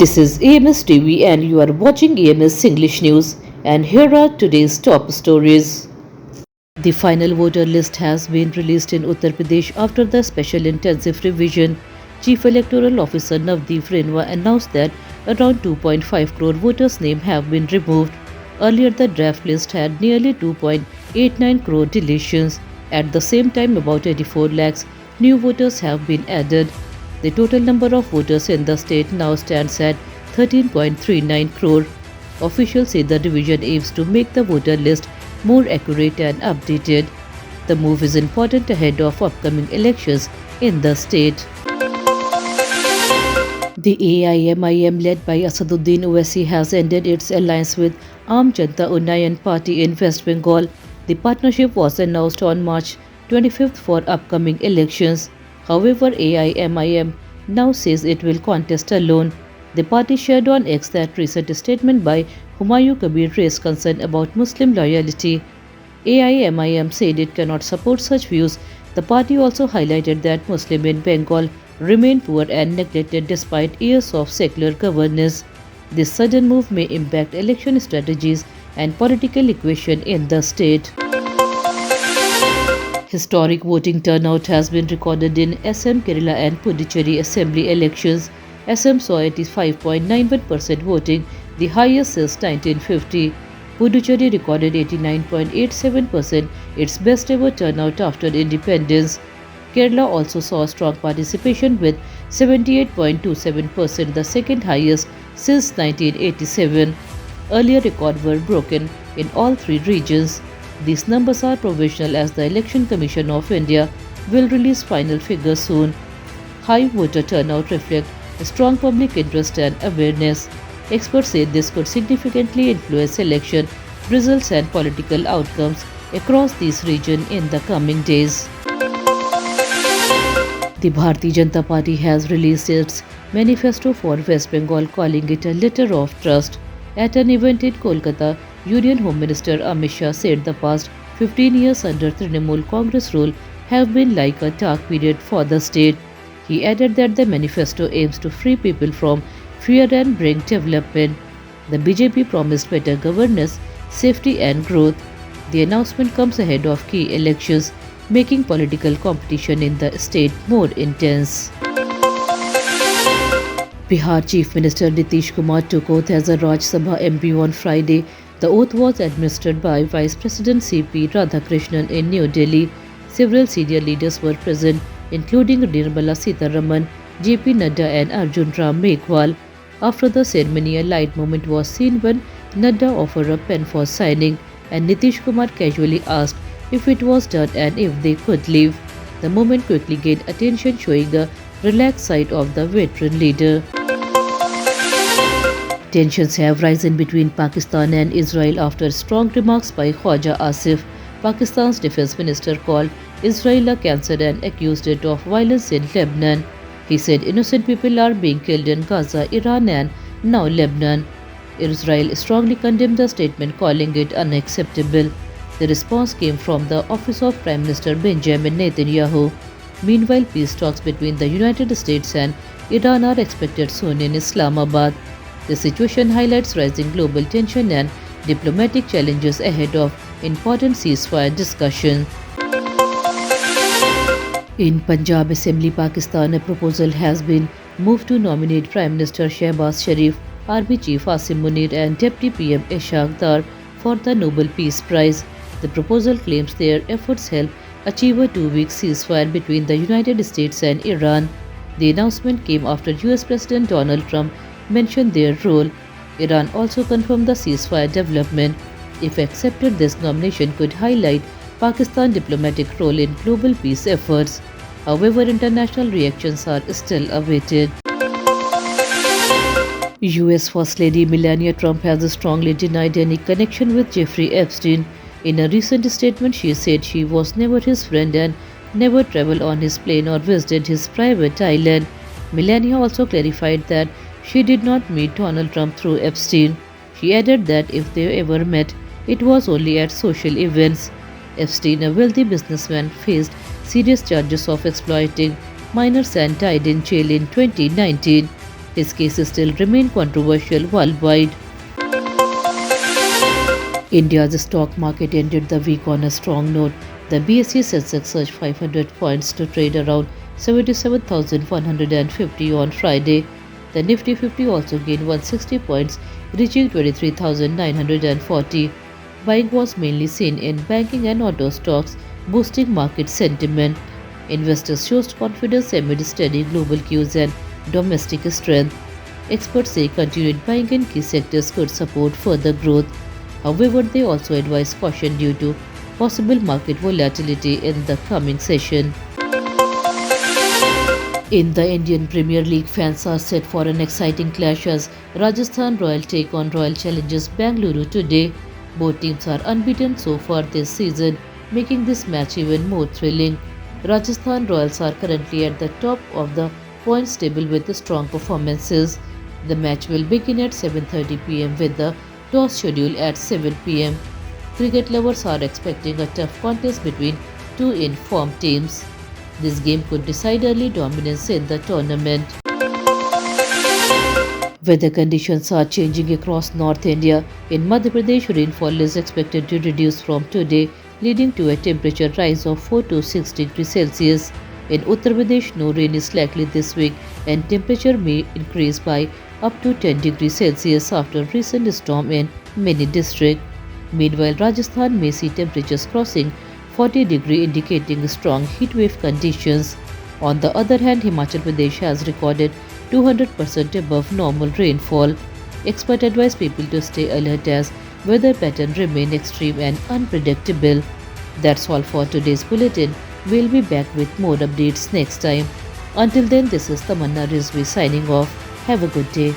This is AMS TV and you are watching AMS English News, and here are today's top stories. The final voter list has been released in Uttar Pradesh after the special intensive revision. Chief Electoral Officer Navdeep Renwa announced that around 2.5 crore voters' names have been removed. Earlier, the draft list had nearly 2.89 crore deletions. At the same time, about 84 lakhs new voters have been added. The total number of voters in the state now stands at 13.39 crore. Officials say the revision aims to make the voter list more accurate and updated. The move is important ahead of upcoming elections in the state. The AIMIM led by Asaduddin Owaisi has ended its alliance with Aam Janata Unnayan Party in West Bengal. The partnership was announced on March 25th for upcoming elections. However, AIMIM now says it will contest alone. The party shared on X that recent statement by Humayun Kabir raised concern about Muslim loyalty. AIMIM said it cannot support such views. The party also highlighted that Muslims in Bengal remain poor and neglected despite years of secular governance. This sudden move may impact election strategies and political equation in the state. Historic voting turnout has been recorded in Assam, Kerala and Puducherry assembly elections. Assam saw 85.91% voting, the highest since 1950. Puducherry recorded 89.87%, its best ever turnout after independence. Kerala also saw strong participation with 78.27%, the second highest since 1987. Earlier records were broken in all three regions. These numbers are provisional as the Election Commission of India will release final figures soon. High voter turnout reflects a strong public interest and awareness. Experts say this could significantly influence election results and political outcomes across these regions in the coming days. The Bharatiya Janata Party has released its manifesto for West Bengal, calling it a letter of trust. At an event in Kolkata, Union Home Minister Amit Shah said the past 15 years under Trinamool Congress rule have been like a dark period for the state. He added that the manifesto aims to free people from fear and bring development. The BJP promised better governance, safety and growth. The announcement comes ahead of key elections, making political competition in the state more intense. Bihar Chief Minister Nitish Kumar took oath as a Rajya Sabha MP on Friday. The oath was administered by Vice President C.P. Radhakrishnan in New Delhi. Several senior leaders were present, including Nirmala Sitharaman, J.P. Nadda and Arjun Ram Meghwal. After the ceremony, a light moment was seen when Nadda offered a pen for signing, and Nitish Kumar casually asked if it was done and if they could leave. The moment quickly gained attention, showing the relaxed side of the veteran leader. Tensions have risen between Pakistan and Israel after strong remarks by Khwaja Asif. Pakistan's defense minister called Israel a cancer and accused it of violence in Lebanon. He said innocent people are being killed in Gaza, Iran and now Lebanon. Israel strongly condemned the statement, calling it unacceptable. The response came from the office of Prime Minister Benjamin Netanyahu. Meanwhile, peace talks between the United States and Iran are expected soon in Islamabad. The situation highlights rising global tension and diplomatic challenges ahead of important ceasefire discussion. In Punjab Assembly, Pakistan, a proposal has been moved to nominate Prime Minister Shehbaz Sharif, Army Chief Asim Munir and Deputy PM Ishaq Dar for the Nobel Peace Prize. The proposal claims their efforts help achieve a 2-week ceasefire between the United States and Iran. The announcement came after US President Donald Trump mentioned their role. Iran also confirmed the ceasefire development. If accepted, this nomination could highlight Pakistan's diplomatic role in global peace efforts. However, international reactions are still awaited. US First Lady Melania Trump has strongly denied any connection with Jeffrey Epstein. In a recent statement, she said she was never his friend and never traveled on his plane or visited his private island. Melania also clarified that she did not meet Donald Trump through Epstein. She added that if they ever met, it was only at social events. Epstein, a wealthy businessman, faced serious charges of exploiting minors and died in jail in 2019. His cases still remain controversial worldwide. India's stock market ended the week on a strong note. The BSE Sensex surged 500 points to trade around 77,150 on Friday. The Nifty 50 also gained 160 points, reaching 23,940. Buying was mainly seen in banking and auto stocks, boosting market sentiment. Investors showed confidence amid steady global cues and domestic strength. Experts say continued buying in key sectors could support further growth. However, they also advise caution due to possible market volatility in the coming session. In the Indian Premier League, fans are set for an exciting clash as Rajasthan Royals take on Royal Challengers Bangalore today. Both teams are unbeaten so far this season, making this match even more thrilling. Rajasthan Royals are currently at the top of the points table with strong performances. The match will begin at 7:30 p.m. with the toss scheduled at 7 p.m. Cricket lovers are expecting a tough contest between two in-form teams. This game could decide early dominance in the tournament. Weather conditions are changing across North India. In Madhya Pradesh, rainfall is expected to reduce from today, leading to a temperature rise of 4 to 6 degrees Celsius. In Uttar Pradesh, no rain is likely this week and temperature may increase by up to 10 degrees Celsius after recent storm in many districts. Meanwhile, Rajasthan may see temperatures crossing 40 degrees indicating strong heatwave conditions. On the other hand, Himachal Pradesh has recorded 200% above normal rainfall. Experts advise people to stay alert as weather patterns remain extreme and unpredictable. That's all for today's bulletin. We'll be back with more updates next time. Until then, this is Tamanna Rizvi signing off. Have a good day.